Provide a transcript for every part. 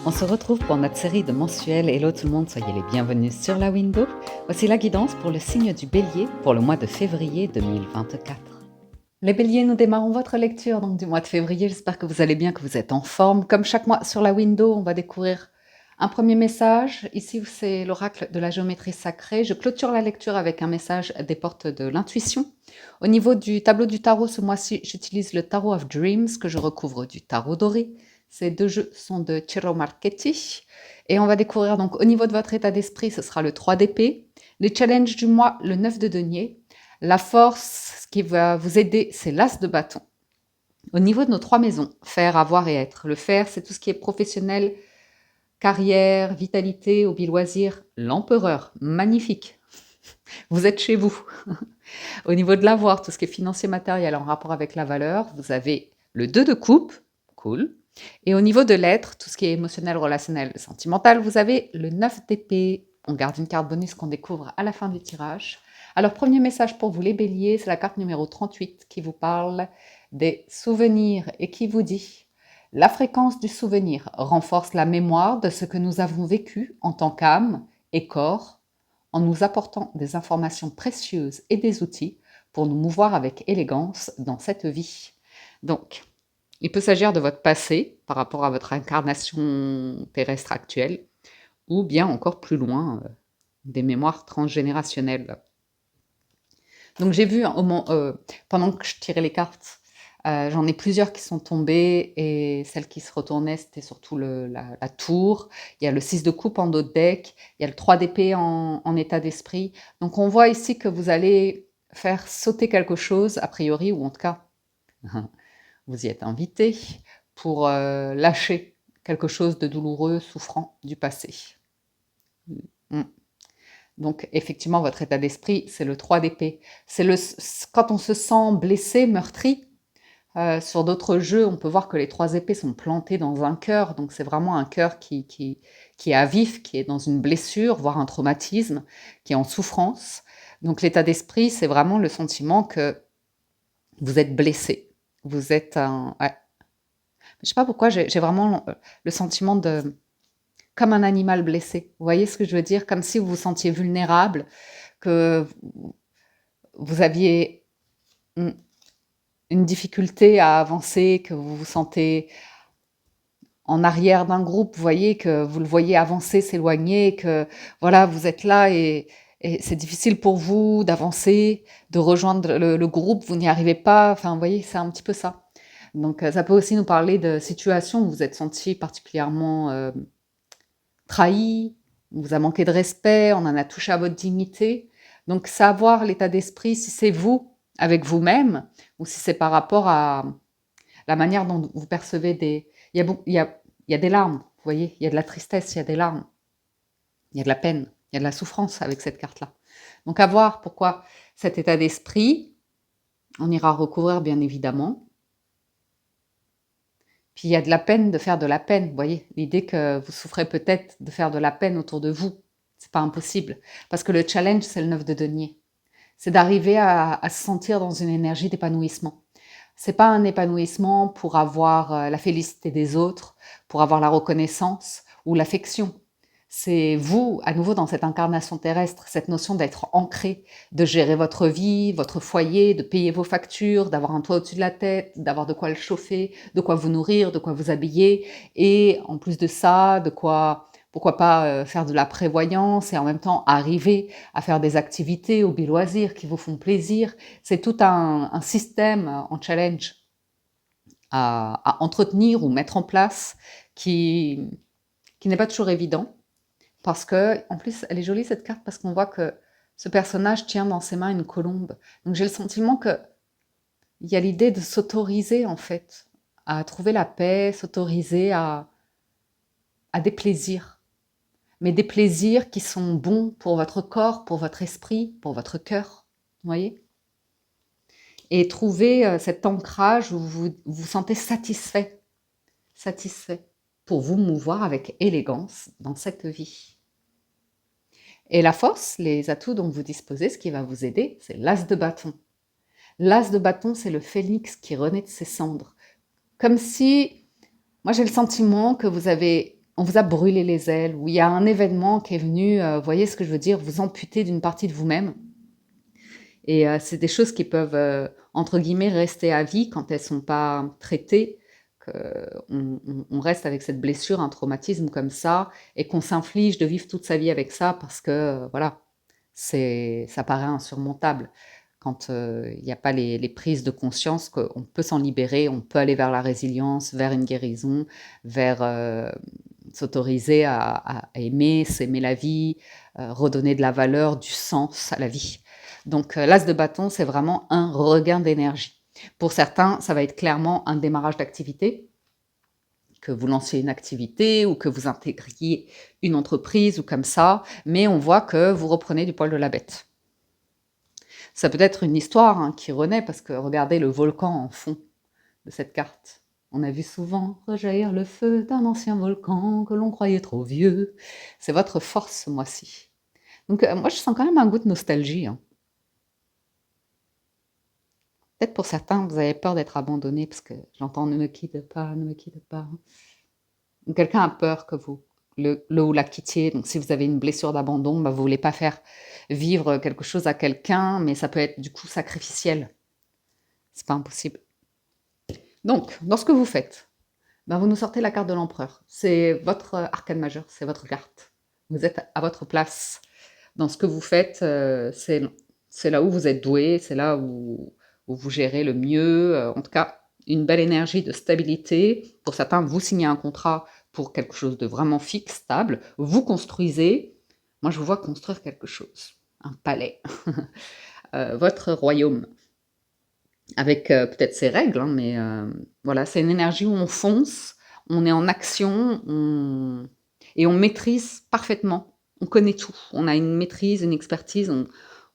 On se retrouve pour notre série de mensuels. Hello tout le monde, soyez les bienvenus sur la window. Voici la guidance pour le signe du bélier pour le mois de février 2024. Les béliers, nous démarrons votre lecture donc du mois de février. J'espère que vous allez bien, que vous êtes en forme. Comme chaque mois sur la window, on va découvrir un premier message. Ici, c'est l'oracle de la géométrie sacrée. Je clôture la lecture avec un message des portes de l'intuition. Au niveau du tableau du tarot, ce mois-ci, j'utilise le Tarot of Dreams que je recouvre du tarot doré. Ces deux jeux sont de Ciro Marchetti. Et on va découvrir donc au niveau de votre état d'esprit, ce sera le 3 d'épée. Les challenges du mois, le 9 de denier. La force, ce qui va vous aider, c'est l'as de bâton. Au niveau de nos 3 maisons, faire, avoir et être. Le faire, c'est tout ce qui est professionnel, carrière, vitalité, hobby, loisir. L'empereur, magnifique. Vous êtes chez vous. Au niveau de l'avoir, tout ce qui est financier, matériel en rapport avec la valeur, vous avez le 2 de coupe, cool. Et au niveau de l'être, tout ce qui est émotionnel, relationnel, sentimental, vous avez le 9 d'épée. On garde une carte bonus qu'on découvre à la fin du tirage. Alors, premier message pour vous les béliers, c'est la carte numéro 38 qui vous parle des souvenirs et qui vous dit « La fréquence du souvenir renforce la mémoire de ce que nous avons vécu en tant qu'âme et corps en nous apportant des informations précieuses et des outils pour nous mouvoir avec élégance dans cette vie. » Donc, il peut s'agir de votre passé par rapport à votre incarnation terrestre actuelle, ou bien encore plus loin, des mémoires transgénérationnelles. Donc j'ai vu pendant que je tirais les cartes, j'en ai plusieurs qui sont tombées et celle qui se retournait, c'était surtout la tour. Il y a le 6 de coupe en dos de deck, il y a le 3 d'épée en état d'esprit. Donc on voit ici que vous allez faire sauter quelque chose, a priori, ou en tout cas, vous y êtes invité pour lâcher quelque chose de douloureux, souffrant du passé. Donc, effectivement, votre état d'esprit, c'est le 3 d'épée. Quand on se sent blessé, meurtri, sur d'autres jeux, on peut voir que les 3 épées sont plantées dans un cœur. Donc, c'est vraiment un cœur qui est à vif, qui est dans une blessure, voire un traumatisme, qui est en souffrance. Donc, l'état d'esprit, c'est vraiment le sentiment que vous êtes blessé. Vous êtes un... Ouais. Je sais pas pourquoi, j'ai vraiment le sentiment de... comme un animal blessé. Vous voyez ce que je veux dire? Comme si vous vous sentiez vulnérable, que vous aviez une difficulté à avancer, que vous vous sentez en arrière d'un groupe, vous voyez, que vous le voyez avancer, s'éloigner, que voilà, vous êtes là et c'est difficile pour vous d'avancer, de rejoindre le groupe, vous n'y arrivez pas. Enfin, vous voyez, c'est un petit peu ça. Donc, ça peut aussi nous parler de situations où vous êtes senti particulièrement trahi, on vous a manqué de respect, on en a touché à votre dignité. Donc, savoir l'état d'esprit, si c'est vous, avec vous-même, ou si c'est par rapport à la manière dont vous percevez des... il y a des larmes, vous voyez, il y a de la tristesse, il y a des larmes, il y a de la peine, il y a de la souffrance avec cette carte-là. Donc, à voir pourquoi cet état d'esprit, on ira recouvrir bien évidemment. Puis il y a de la peine de faire de la peine, vous voyez, l'idée que vous souffrez peut-être de faire de la peine autour de vous, c'est pas impossible, parce que le challenge, c'est le 9 de denier. C'est d'arriver à se sentir dans une énergie d'épanouissement. C'est pas un épanouissement pour avoir la félicité des autres, pour avoir la reconnaissance ou l'affection. C'est vous, à nouveau, dans cette incarnation terrestre, cette notion d'être ancré, de gérer votre vie, votre foyer, de payer vos factures, d'avoir un toit au-dessus de la tête, d'avoir de quoi le chauffer, de quoi vous nourrir, de quoi vous habiller, et en plus de ça, de quoi, pourquoi pas faire de la prévoyance et en même temps arriver à faire des activités hobby loisirs qui vous font plaisir. C'est tout un système en challenge à entretenir ou mettre en place qui n'est pas toujours évident. Parce que, en plus, elle est jolie cette carte parce qu'on voit que ce personnage tient dans ses mains une colombe. Donc j'ai le sentiment que il y a l'idée de s'autoriser en fait à trouver la paix, s'autoriser à des plaisirs, mais des plaisirs qui sont bons pour votre corps, pour votre esprit, pour votre cœur, vous voyez? Et trouver cet ancrage où vous vous sentez satisfait, satisfait, pour vous mouvoir avec élégance dans cette vie. Et la force, les atouts dont vous disposez, ce qui va vous aider, c'est l'as de bâton. L'as de bâton, c'est le phénix qui renaît de ses cendres. Comme si, moi j'ai le sentiment que vous avez on vous a brûlé les ailes, ou il y a un événement qui est venu, vous voyez ce que je veux dire, vous amputer d'une partie de vous-même. Et c'est des choses qui peuvent, entre guillemets, rester à vie quand elles ne sont pas traitées, qu'on reste avec cette blessure, un traumatisme comme ça, et qu'on s'inflige de vivre toute sa vie avec ça parce que, voilà, ça paraît insurmontable. Quand il n'y a pas les prises de conscience qu'on peut s'en libérer, on peut aller vers la résilience, vers une guérison, vers s'autoriser à aimer, s'aimer la vie, redonner de la valeur, du sens à la vie. Donc l'as de bâton, c'est vraiment un regain d'énergie. Pour certains, ça va être clairement un démarrage d'activité, que vous lanciez une activité ou que vous intégriez une entreprise ou comme ça, mais on voit que vous reprenez du poil de la bête. Ça peut être une histoire qui renaît, parce que regardez le volcan en fond de cette carte. On a vu souvent rejaillir le feu d'un ancien volcan que l'on croyait trop vieux. C'est votre force ce mois-ci. Donc moi, je sens quand même un goût de nostalgie. Peut-être pour certains, vous avez peur d'être abandonné, parce que j'entends « ne me quitte pas, ne me quitte pas ». Donc quelqu'un a peur que vous le ou la quittiez. Donc si vous avez une blessure d'abandon, vous ne voulez pas faire vivre quelque chose à quelqu'un, mais ça peut être du coup sacrificiel. C'est pas impossible. Donc, dans ce que vous faites, vous nous sortez la carte de l'empereur. C'est votre arcane majeur, c'est votre carte. Vous êtes à votre place. Dans ce que vous faites, c'est là où vous êtes doué, c'est là où vous gérez le mieux. En tout cas, une belle énergie de stabilité. Pour certains, vous signez un contrat pour quelque chose de vraiment fixe, stable. Vous construisez. Moi, je vous vois construire quelque chose. Un palais. Votre royaume. Avec peut-être ses règles, mais voilà, c'est une énergie où on fonce, on est en action, et on maîtrise parfaitement. On connaît tout. On a une maîtrise, une expertise,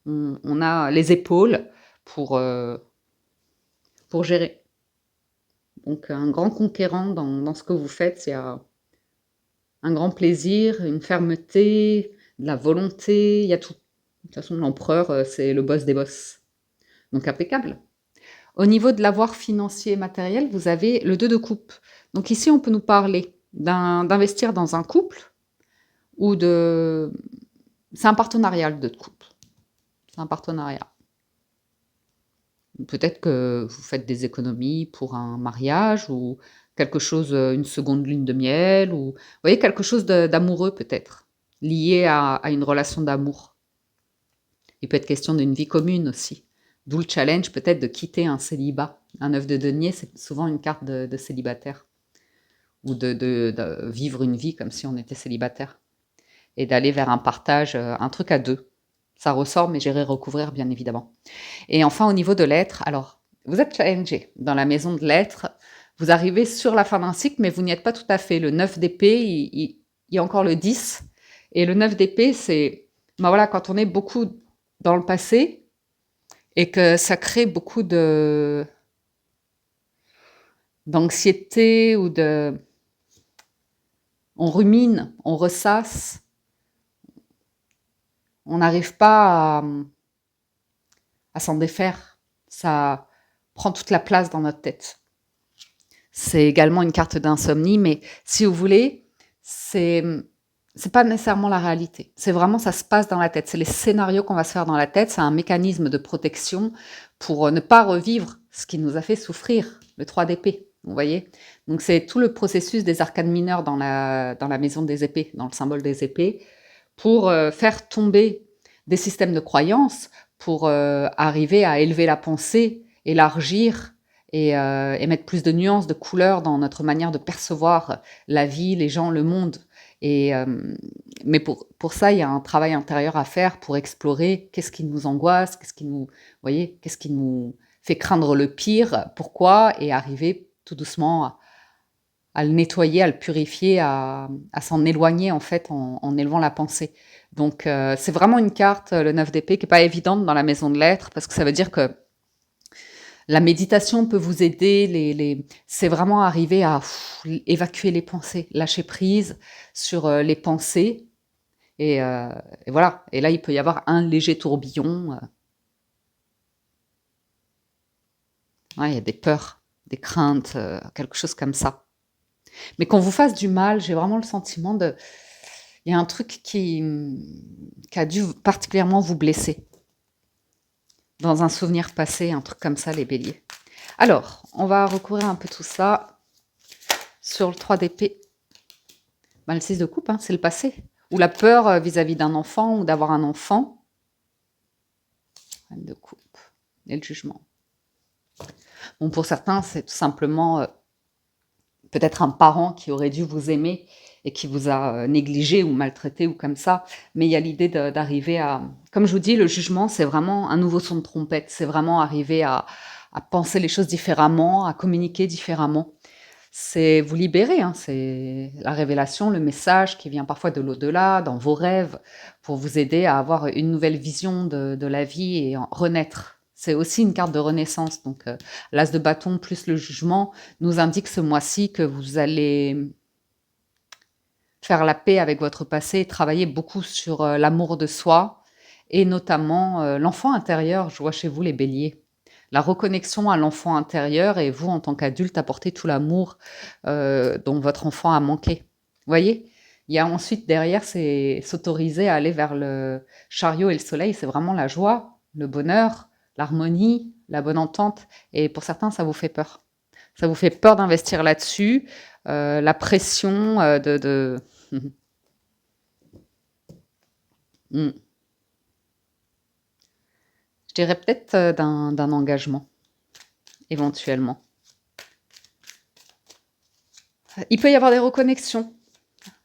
on a les épaules pour gérer. Donc un grand conquérant dans ce que vous faites, il y a un grand plaisir, une fermeté, de la volonté, il y a tout. De toute façon, l'empereur, c'est le boss des boss. Donc impeccable. Au niveau de l'avoir financier et matériel, vous avez le 2 de coupe. Donc ici, on peut nous parler d'investir dans un couple ou de... C'est un partenariat, le 2 de coupe. C'est un partenariat. Peut-être que vous faites des économies pour un mariage ou quelque chose, une seconde lune de miel, ou vous voyez, quelque chose d'amoureux peut-être, lié à une relation d'amour. Il peut être question d'une vie commune aussi. D'où le challenge peut-être de quitter un célibat. Un œuf de denier, c'est souvent une carte de célibataire. Ou de vivre une vie comme si on était célibataire. Et d'aller vers un partage, un truc à deux. Ça ressort, mais j'irai recouvrir bien évidemment. Et enfin, au niveau de l'être, alors, vous êtes challengé. Dans la maison de l'être, vous arrivez sur la fin d'un cycle, mais vous n'y êtes pas tout à fait. Le 9 d'épée, il y a encore le 10. Et le 9 d'épée, c'est, voilà, quand on est beaucoup dans le passé, et que ça crée beaucoup d'anxiété ou on rumine, on ressasse, on n'arrive pas à s'en défaire. Ça prend toute la place dans notre tête. C'est également une carte d'insomnie, mais si vous voulez, c'est pas nécessairement la réalité. C'est vraiment, ça se passe dans la tête. C'est les scénarios qu'on va se faire dans la tête. C'est un mécanisme de protection pour ne pas revivre ce qui nous a fait souffrir, le 3 d'épée. Vous voyez? Donc c'est tout le processus des arcanes mineures dans la maison des épées, dans le symbole des épées, pour faire tomber des systèmes de croyances, pour arriver à élever la pensée, élargir et mettre plus de nuances, de couleurs dans notre manière de percevoir la vie, les gens, le monde. Mais pour ça, il y a un travail intérieur à faire pour explorer qu'est-ce qui nous angoisse, qu'est-ce qui nous fait craindre le pire, pourquoi, et arriver tout doucement à le nettoyer, à le purifier, à s'en éloigner en fait en élevant la pensée. Donc c'est vraiment une carte, le 9 d'épée, qui n'est pas évidente dans la maison de l'être, parce que ça veut dire que la méditation peut vous aider, c'est vraiment arriver à évacuer les pensées, lâcher prise sur les pensées, et voilà. Et là, il peut y avoir un léger tourbillon. Ouais, il y a des peurs, des craintes, quelque chose comme ça. Mais qu'on vous fasse du mal, j'ai vraiment le sentiment de il y a un truc qui a dû particulièrement vous blesser dans un souvenir passé, un truc comme ça, les béliers. Alors, on va recouvrir un peu tout ça sur le 3 d'épée. Ben, le 6 de coupe, hein, c'est le passé. Ou la peur vis-à-vis d'un enfant ou d'avoir un enfant. Reine de coupe. Et le jugement. Bon, pour certains, c'est tout simplement peut-être un parent qui aurait dû vous aimer et qui vous a négligé ou maltraité ou comme ça. Mais il y a l'idée d'arriver à... Comme je vous dis, le jugement, c'est vraiment un nouveau son de trompette. C'est vraiment arriver à penser les choses différemment, à communiquer différemment. C'est vous libérer, hein, c'est la révélation, le message qui vient parfois de l'au-delà, dans vos rêves, pour vous aider à avoir une nouvelle vision de la vie et en renaître. C'est aussi une carte de renaissance. Donc, l'as de bâton plus le jugement nous indique ce mois-ci que vous allez faire la paix avec votre passé et travailler beaucoup sur l'amour de soi et notamment l'enfant intérieur. Je vois chez vous les béliers. La reconnexion à l'enfant intérieur et vous, en tant qu'adulte, apporter tout l'amour dont votre enfant a manqué. Vous voyez. Il y a ensuite derrière, c'est s'autoriser à aller vers le chariot et le soleil. C'est vraiment la joie, le bonheur, l'harmonie, la bonne entente. Et pour certains, ça vous fait peur. Ça vous fait peur d'investir là-dessus. La pression de... Hmm. Je dirais peut-être d'un engagement, éventuellement. Il peut y avoir des reconnexions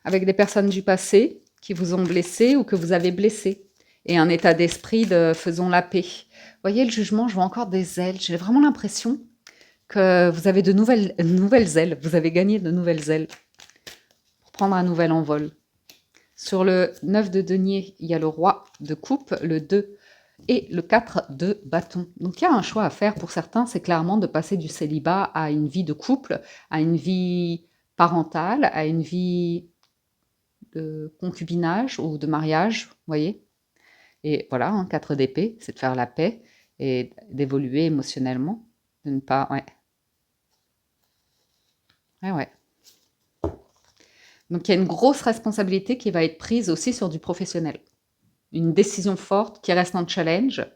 avec des personnes du passé qui vous ont blessé ou que vous avez blessé. Et un état d'esprit de faisons la paix. Vous voyez, le jugement, je vois encore des ailes. J'ai vraiment l'impression que vous avez de nouvelles ailes. Vous avez gagné de nouvelles ailes pour prendre un nouvel envol. Sur le 9 de denier, il y a le roi de coupe, le 2 et le 4 de bâton. Donc il y a un choix à faire pour certains, c'est clairement de passer du célibat à une vie de couple, à une vie parentale, à une vie de concubinage ou de mariage, vous voyez. Et voilà, hein, 4 d'épée, c'est de faire la paix et d'évoluer émotionnellement, de ne pas... Ouais, ouais, ouais. Donc il y a une grosse responsabilité qui va être prise aussi sur du professionnel. Une décision forte qui reste un challenge.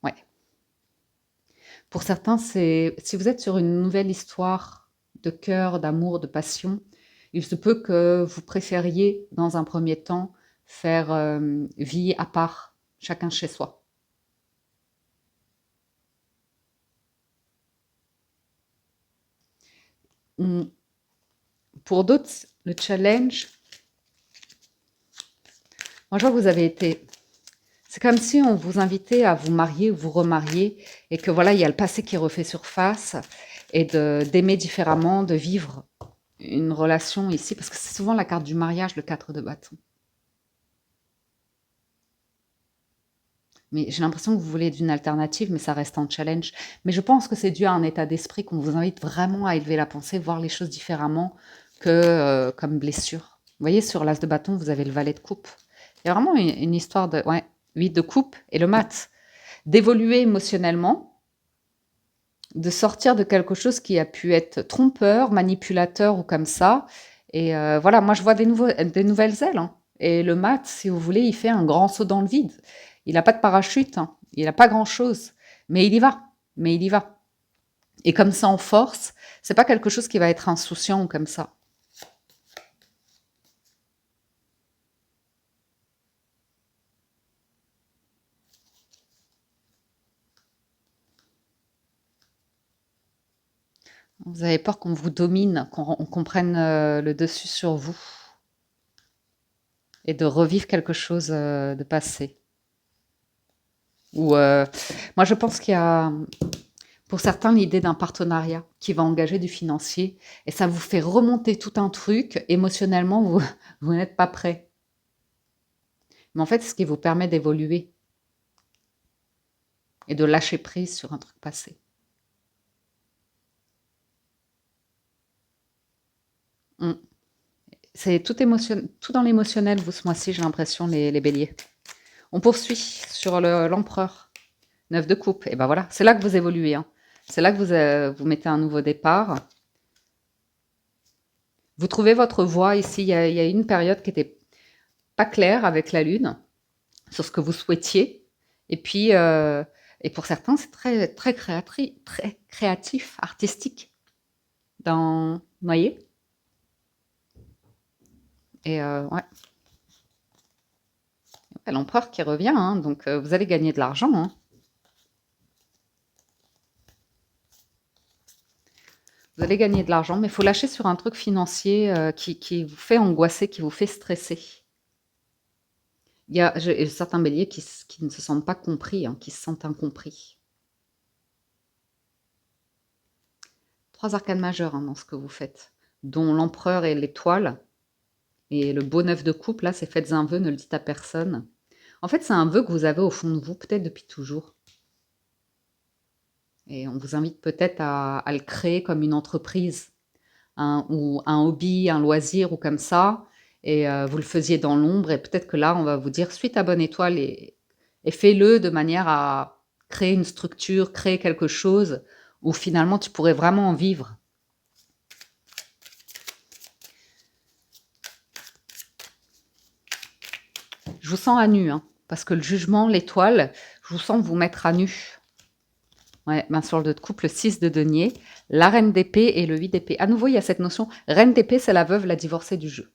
Ouais. Pour certains, c'est si vous êtes sur une nouvelle histoire de cœur, d'amour, de passion, il se peut que vous préfériez, dans un premier temps, faire vie à part, chacun chez soi. Hum, Pour d'autres, le challenge, moi je vois que vous avez été... C'est comme si on vous invitait à vous marier ou vous remarier et que voilà, il y a le passé qui refait surface et d'aimer différemment, de vivre une relation ici, parce que c'est souvent la carte du mariage, le 4 de bâton. Mais j'ai l'impression que vous voulez d'une alternative, mais ça reste un challenge. Mais je pense que c'est dû à un état d'esprit qu'on vous invite vraiment à élever la pensée, voir les choses différemment que comme blessure. Vous voyez, sur l'as de bâton, vous avez le valet de coupe. Il y a vraiment une histoire de... Ouais, 8 de coupe et le mat. D'évoluer émotionnellement, de sortir de quelque chose qui a pu être trompeur, manipulateur ou comme ça. Et voilà, moi je vois des nouvelles ailes, hein. Et le mat, si vous voulez, il fait un grand saut dans le vide. Il n'a pas de parachute, hein. Il n'a pas grand-chose. Mais il y va. Mais il y va. Et comme ça en force, c'est pas quelque chose qui va être insouciant ou comme ça. Vous avez peur qu'on vous domine, qu'on prenne le dessus sur vous et de revivre quelque chose de passé. Ou moi, je pense qu'il y a, pour certains, l'idée d'un partenariat qui va engager du financier et ça vous fait remonter tout un truc. Émotionnellement, vous n'êtes pas prêt. Mais en fait, c'est ce qui vous permet d'évoluer et de lâcher prise sur un truc passé. Mm. C'est tout, tout dans l'émotionnel, vous, ce mois-ci, j'ai l'impression, les béliers. On poursuit sur l'empereur. 9 de coupe. Et ben voilà, c'est là que vous évoluez. Hein. C'est là que vous mettez un nouveau départ. Vous trouvez votre voie ici. Il y a une période qui était pas claire avec la lune sur ce que vous souhaitiez. Et puis, et pour certains, c'est très créatif, artistique. Voyez. Et ouais. L'empereur qui revient, hein, donc vous allez gagner de l'argent. Hein. Vous allez gagner de l'argent, mais il faut lâcher sur un truc financier qui vous fait angoisser, qui vous fait stresser. Il y a certains béliers qui ne se sentent pas compris, hein, qui se sentent incompris. 3 arcanes majeures hein, dans ce que vous faites, dont l'empereur et l'étoile. Et le beau 9 de coupe, là, c'est faites un vœu, ne le dites à personne. En fait, c'est un vœu que vous avez au fond de vous, peut-être depuis toujours. Et on vous invite peut-être à le créer comme une entreprise, ou un hobby, un loisir, ou comme ça. Et vous le faisiez dans l'ombre. Et peut-être que là, on va vous dire, suis ta bonne étoile et fais-le de manière à créer une structure, créer quelque chose où finalement tu pourrais vraiment en vivre. Je vous sens à nu, hein, parce que le jugement, l'étoile, je vous sens vous mettre à nu. Ouais, main sur le 2 de coupe, le 6 de denier, la reine d'épée et le 8 d'épée. À nouveau, il y a cette notion, reine d'épée, c'est la veuve, la divorcée du jeu.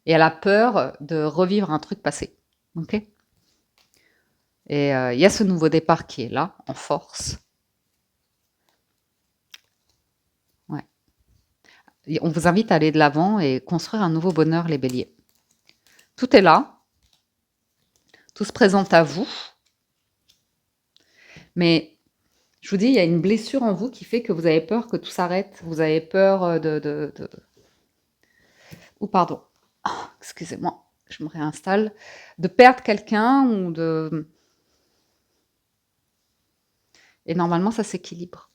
Et elle a peur de revivre un truc passé. Ok. Et il y a ce nouveau départ qui est là, en force. Ouais. Et on vous invite à aller de l'avant et construire un nouveau bonheur, les béliers. Tout est là. Tout se présente à vous. Mais je vous dis, il y a une blessure en vous qui fait que vous avez peur que tout s'arrête. Vous avez peur Ou pardon. Oh, excusez-moi, je me réinstalle. De perdre quelqu'un ou de... Et normalement, ça s'équilibre.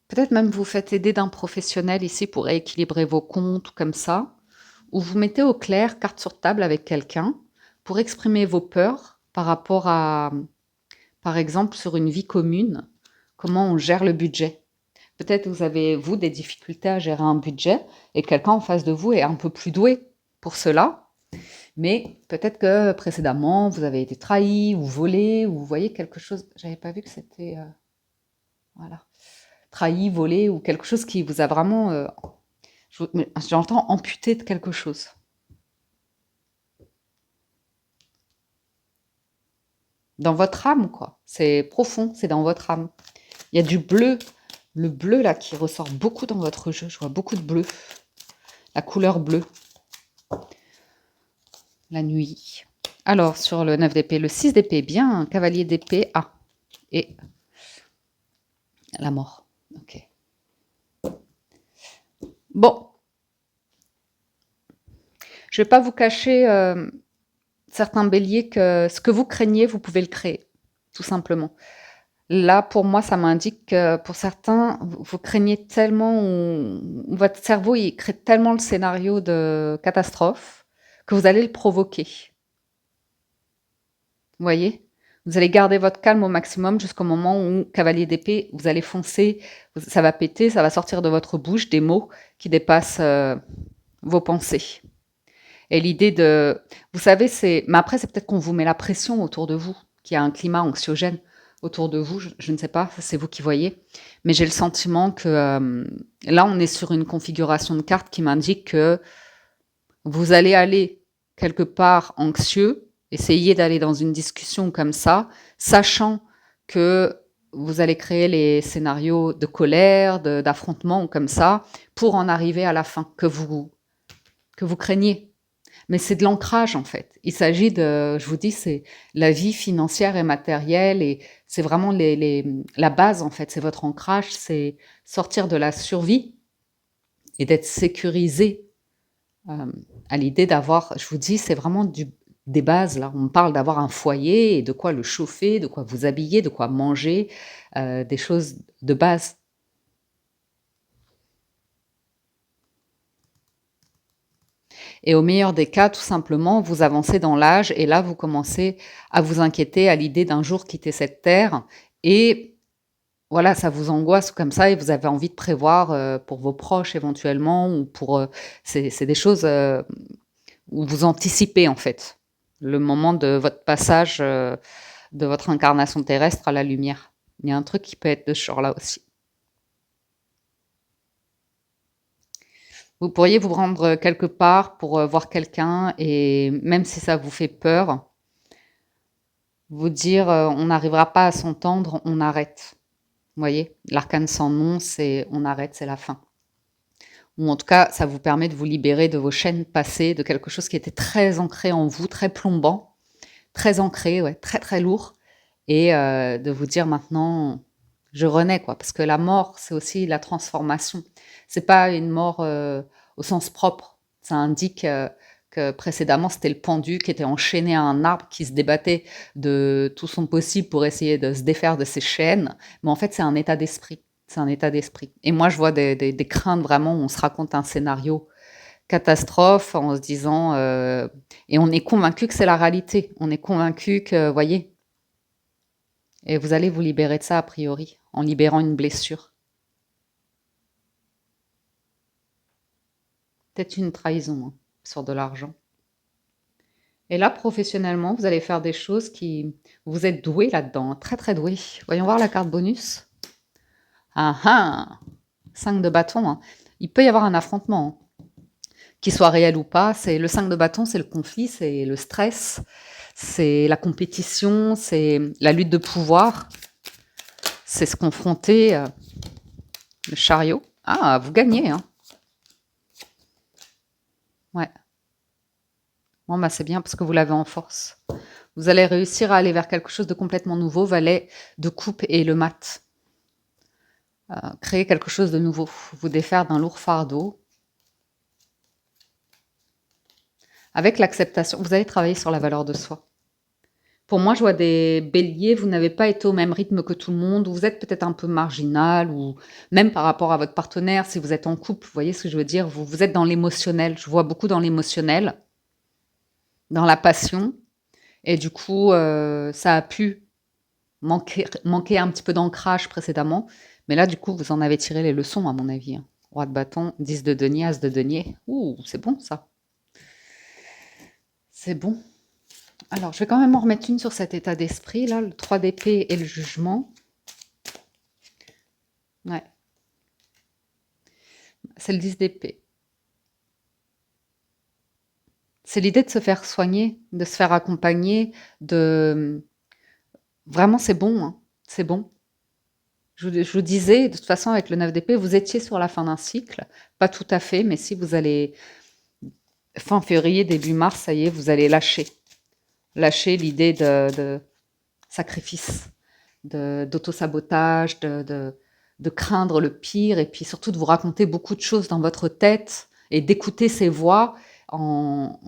Peut-être même vous faites aider d'un professionnel ici pour rééquilibrer vos comptes ou comme ça. Ou vous mettez au clair, carte sur table avec quelqu'un pour exprimer vos peurs par rapport à, par exemple, sur une vie commune, comment on gère le budget. Peut-être vous avez, vous, des difficultés à gérer un budget et quelqu'un en face de vous est un peu plus doué pour cela. Mais peut-être que précédemment, vous avez été trahi ou volé ou vous voyez quelque chose. J'avais pas vu que c'était... voilà. Trahi, volé ou quelque chose qui vous a vraiment... j'entends amputé de quelque chose. Dans votre âme, quoi. C'est profond, c'est dans votre âme. Il y a du bleu. Le bleu, là, qui ressort beaucoup dans votre jeu. Je vois beaucoup de bleu. La couleur bleue. La nuit. Alors, sur le 9 d'épée, le 6 d'épée, bien, un cavalier d'épée, A. Et la mort. Ok. Bon. Je ne vais pas vous cacher, certains béliers, que ce que vous craignez, vous pouvez le créer, tout simplement. Là, pour moi, ça m'indique que pour certains, vous craignez tellement, votre cerveau, il crée tellement le scénario de catastrophe que vous allez le provoquer. Vous voyez? Vous allez garder votre calme au maximum jusqu'au moment où, cavalier d'épée, vous allez foncer, ça va péter, ça va sortir de votre bouche des mots qui dépassent vos pensées. Et l'idée de... Vous savez, c'est... Mais après, c'est peut-être qu'on vous met la pression autour de vous, qu'il y a un climat anxiogène autour de vous, je ne sais pas, c'est vous qui voyez. Mais j'ai le sentiment que là, on est sur une configuration de carte qui m'indique que vous allez aller quelque part anxieux, essayer d'aller dans une discussion comme ça, sachant que vous allez créer les scénarios de colère, d'affrontement ou comme ça, pour en arriver à la fin que vous craignez. Mais c'est de l'ancrage, en fait. Il s'agit de, je vous dis, c'est la vie financière et matérielle, et c'est vraiment la base, en fait. C'est votre ancrage, c'est sortir de la survie et d'être sécurisé à l'idée d'avoir, je vous dis, c'est vraiment des bases, là. On parle d'avoir un foyer et de quoi le chauffer, de quoi vous habiller, de quoi manger, des choses de base. Et au meilleur des cas, tout simplement, vous avancez dans l'âge et là, vous commencez à vous inquiéter à l'idée d'un jour quitter cette terre et voilà, ça vous angoisse comme ça et vous avez envie de prévoir, pour vos proches éventuellement ou pour, c'est des choses, où vous anticipez, en fait, le moment de votre passage, de votre incarnation terrestre à la lumière. Il y a un truc qui peut être de ce genre-là aussi. Vous pourriez vous rendre quelque part pour voir quelqu'un et même si ça vous fait peur, vous dire on n'arrivera pas à s'entendre, on arrête. Vous voyez, l'arcane sans nom, c'est on arrête, c'est la fin. Ou en tout cas, ça vous permet de vous libérer de vos chaînes passées, de quelque chose qui était très ancré en vous, très plombant, très ancré, ouais, très très lourd, et de vous dire maintenant, je renais quoi, parce que la mort, c'est aussi la transformation. C'est pas une mort au sens propre. Ça indique que précédemment c'était le pendu qui était enchaîné à un arbre qui se débattait de tout son possible pour essayer de se défaire de ses chaînes. Mais en fait, c'est un état d'esprit. C'est un état d'esprit. Et moi, je vois des craintes vraiment où on se raconte un scénario catastrophe en se disant et on est convaincu que c'est la réalité. On est convaincu que, voyez, et vous allez vous libérer de ça a priori, en libérant une blessure. Peut-être une trahison hein, sur de l'argent. Et là, professionnellement, vous allez faire des choses qui... Vous êtes doué là-dedans, hein, très très doué. Voyons voir la carte bonus. Ah ah 5 de bâton. Hein. Il peut y avoir un affrontement, hein, qu'il soit réel ou pas. C'est le 5 de bâton, c'est le conflit, c'est le stress, c'est la compétition, c'est la lutte de pouvoir, c'est se confronter. Le chariot. Ah, vous gagnez, hein. Ouais. Bon, bah c'est bien parce que vous l'avez en force. Vous allez réussir à aller vers quelque chose de complètement nouveau, valet de coupe et le mat. Créer quelque chose de nouveau, vous défaire d'un lourd fardeau. Avec l'acceptation, vous allez travailler sur la valeur de soi. Pour moi, je vois des béliers, vous n'avez pas été au même rythme que tout le monde, vous êtes peut-être un peu marginal, ou même par rapport à votre partenaire, si vous êtes en couple, vous voyez ce que je veux dire, vous êtes dans l'émotionnel, je vois beaucoup dans l'émotionnel, dans la passion, et du coup, ça a pu manquer un petit peu d'ancrage précédemment, mais là, du coup, vous en avez tiré les leçons, à mon avis. Hein. Roi de bâton, 10 de denier, as de denier. Ouh, c'est bon ça. C'est bon. Alors, je vais quand même en remettre une sur cet état d'esprit, là, le 3 d'épée et le jugement. Ouais. C'est le 10 d'épée. C'est l'idée de se faire soigner, de se faire accompagner, de... Vraiment, c'est bon, hein. C'est bon. Je vous disais, de toute façon, avec le 9 d'épée, vous étiez sur la fin d'un cycle. Pas tout à fait, mais si vous allez... Fin février, début mars, ça y est, vous allez lâcher. Lâcher l'idée de sacrifice, d'auto-sabotage, de craindre le pire, et puis surtout de vous raconter beaucoup de choses dans votre tête et d'écouter ces voix en,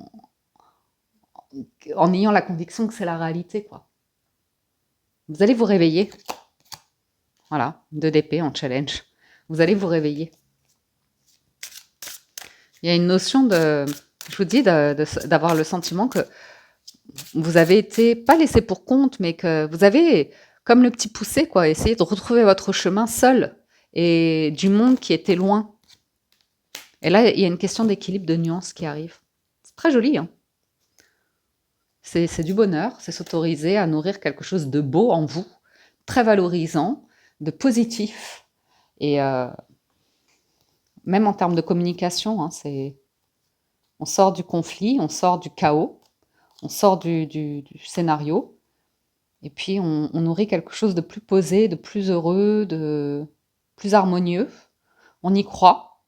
en ayant la conviction que c'est la réalité, quoi. Vous allez vous réveiller. Voilà, 2 d'épée en challenge. Vous allez vous réveiller. Il y a une notion de, je vous dis, d'avoir le sentiment que vous avez été, pas laissé pour compte, mais que vous avez, comme le petit poussé, quoi, essayé de retrouver votre chemin seul et du monde qui était loin. Et là, il y a une question d'équilibre, de nuance qui arrive. C'est très joli, hein. C'est du bonheur, c'est s'autoriser à nourrir quelque chose de beau en vous, très valorisant, de positif. Et même en termes de communication, hein, on sort du conflit, on sort du chaos, on sort du scénario, et puis on nourrit quelque chose de plus posé, de plus heureux, de plus harmonieux. On y croit,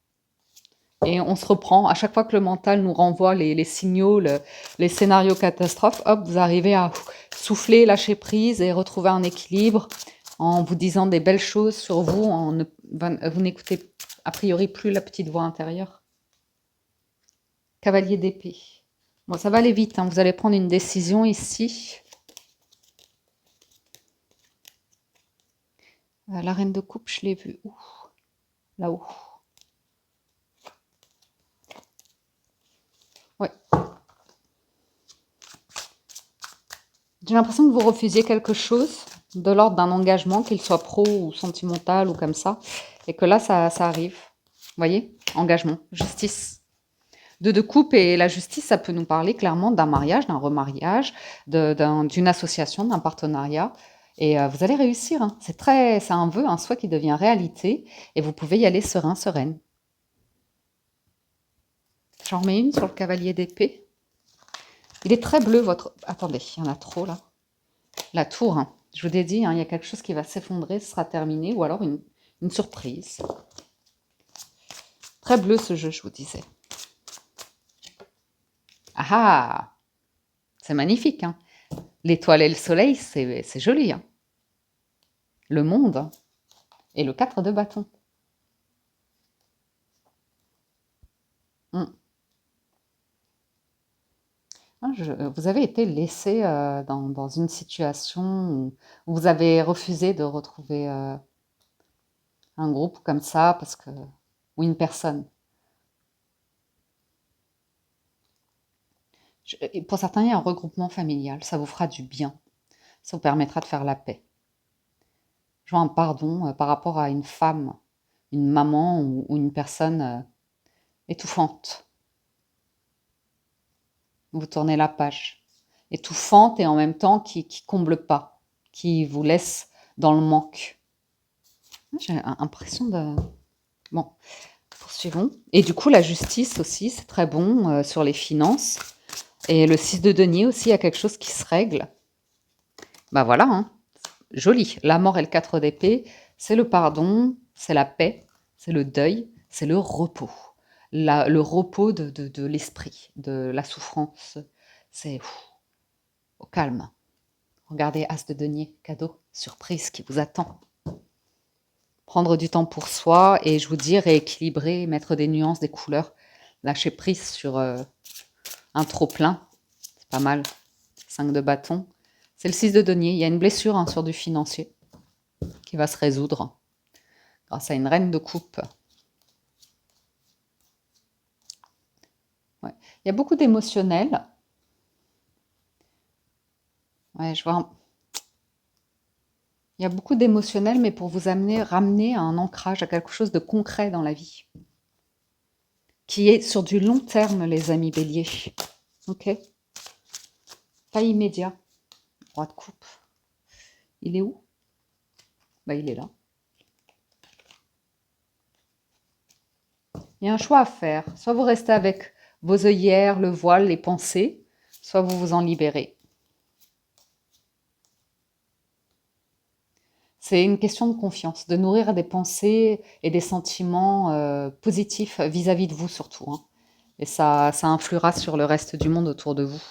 et on se reprend. À chaque fois que le mental nous renvoie les signaux, les scénarios catastrophes, hop, vous arrivez à souffler, lâcher prise et retrouver un équilibre en vous disant des belles choses sur vous, vous n'écoutez a priori plus la petite voix intérieure. Cavalier d'épée. Bon, ça va aller vite, hein. Vous allez prendre une décision ici. La reine de coupe, je l'ai vue où? Là-haut. J'ai l'impression que vous refusiez quelque chose de l'ordre d'un engagement, qu'il soit pro ou sentimental ou comme ça, et que là, ça arrive. Vous voyez? Engagement, justice. De coupe et la justice, ça peut nous parler clairement d'un mariage, d'un remariage, d'une association, d'un partenariat. Et vous allez réussir. Hein. C'est un vœu, un souhait qui devient réalité. Et vous pouvez y aller serein, sereine. J'en remets une sur le cavalier d'épée. Il est très bleu, votre... Attendez, il y en a trop, là. La tour, hein. Je vous ai dit, hein, il y a quelque chose qui va s'effondrer, ce sera terminé. Ou alors une surprise. Très bleu, ce jeu, je vous disais. Ah ah! C'est magnifique, hein. L'étoile et le soleil, c'est joli. Hein. Le monde et le 4 de bâton. Vous avez été laissé dans une situation où vous avez refusé de retrouver un groupe comme ça, ou une personne. Pour certains, il y a un regroupement familial, ça vous fera du bien. Ça vous permettra de faire la paix. Je vois un pardon par rapport à une femme, une maman ou une personne étouffante. Vous tournez la page. Étouffante et en même temps qui comble pas, qui vous laisse dans le manque. J'ai l'impression de... Bon, poursuivons. Et du coup, la justice aussi, c'est très bon sur les finances. Et le 6 de denier aussi, il y a quelque chose qui se règle. Bah voilà, hein. Joli. La mort et le 4 d'épée, c'est le pardon, c'est la paix, c'est le deuil, c'est le repos. Le repos de l'esprit, de la souffrance. C'est au calme. Regardez, As de denier, cadeau, surprise qui vous attend. Prendre du temps pour soi et je vous dis rééquilibrer, mettre des nuances, des couleurs, lâcher prise sur un trop-plein. C'est pas mal. 5 de bâton. C'est le 6 de denier. Il y a une blessure sur du financier qui va se résoudre grâce à une reine de coupe. Ouais. Il y a beaucoup d'émotionnel. Ouais, je vois. Il y a beaucoup d'émotionnel, mais pour vous ramener à un ancrage, à quelque chose de concret dans la vie. Qui est sur du long terme, les amis béliers. Ok? Pas immédiat. Roi de coupe. Il est où? Bah, il est là. Il y a un choix à faire. Soit vous restez avec vos œillères, le voile, les pensées, soit vous vous en libérez. C'est une question de confiance, de nourrir des pensées et des sentiments positifs vis-à-vis de vous surtout. Hein. Et ça influera sur le reste du monde autour de vous.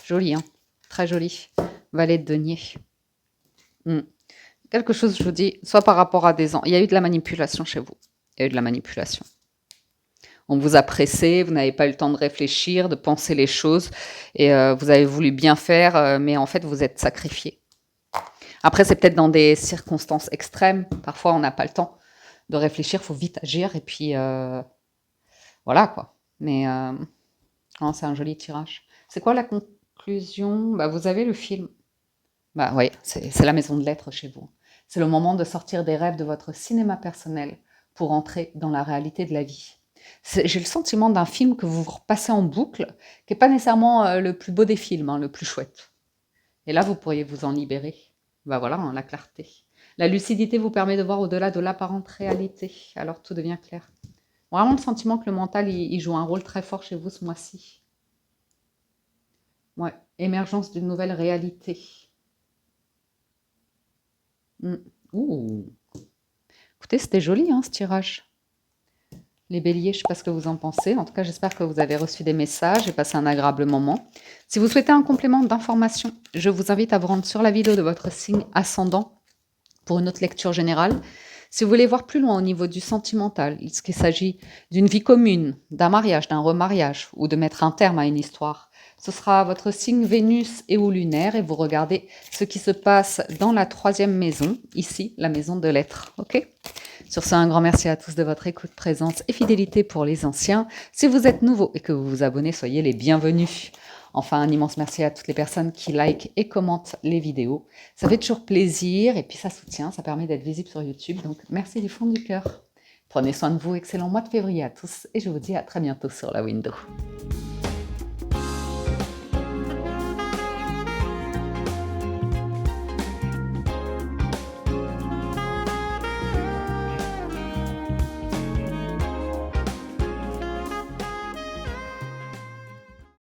Joli, hein? Très joli. Valet de denier. Quelque chose, je vous dis, soit par rapport à des... Il y a eu de la manipulation chez vous. Il y a eu de la manipulation. On vous a pressé, vous n'avez pas eu le temps de réfléchir, de penser les choses, et vous avez voulu bien faire, mais en fait, vous êtes sacrifié. Après, c'est peut-être dans des circonstances extrêmes. Parfois, on n'a pas le temps de réfléchir, il faut vite agir, et puis voilà, quoi. Mais non, c'est un joli tirage. C'est quoi la conclusion? Bah, vous avez le film. Bah oui, c'est la maison de lettres chez vous. C'est le moment de sortir des rêves de votre cinéma personnel pour entrer dans la réalité de la vie. J'ai le sentiment d'un film que vous repassez en boucle, qui n'est pas nécessairement le plus beau des films, hein, le plus chouette. Et là, vous pourriez vous en libérer. Bah voilà, hein, la clarté. La lucidité vous permet de voir au-delà de l'apparente réalité. Alors tout devient clair. Vraiment le sentiment que le mental, il joue un rôle très fort chez vous ce mois-ci. Ouais, émergence d'une nouvelle réalité. Ouh. Écoutez, c'était joli, hein, ce tirage. Les béliers, je ne sais pas ce que vous en pensez. En tout cas, j'espère que vous avez reçu des messages et passé un agréable moment. Si vous souhaitez un complément d'information, je vous invite à vous rendre sur la vidéo de votre signe ascendant pour une autre lecture générale. Si vous voulez voir plus loin au niveau du sentimental, est-ce qu'il s'agit d'une vie commune, d'un mariage, d'un remariage ou de mettre un terme à une histoire, ce sera votre signe Vénus et ou lunaire et vous regardez ce qui se passe dans la 3e maison, ici, la maison de l'être. Ok ? Sur ce, un grand merci à tous de votre écoute, présence et fidélité pour les anciens. Si vous êtes nouveau et que vous vous abonnez, soyez les bienvenus. Enfin, un immense merci à toutes les personnes qui likent et commentent les vidéos. Ça fait toujours plaisir et puis ça soutient, ça permet d'être visible sur YouTube. Donc merci du fond du cœur. Prenez soin de vous, excellent mois de février à tous et je vous dis à très bientôt sur la window.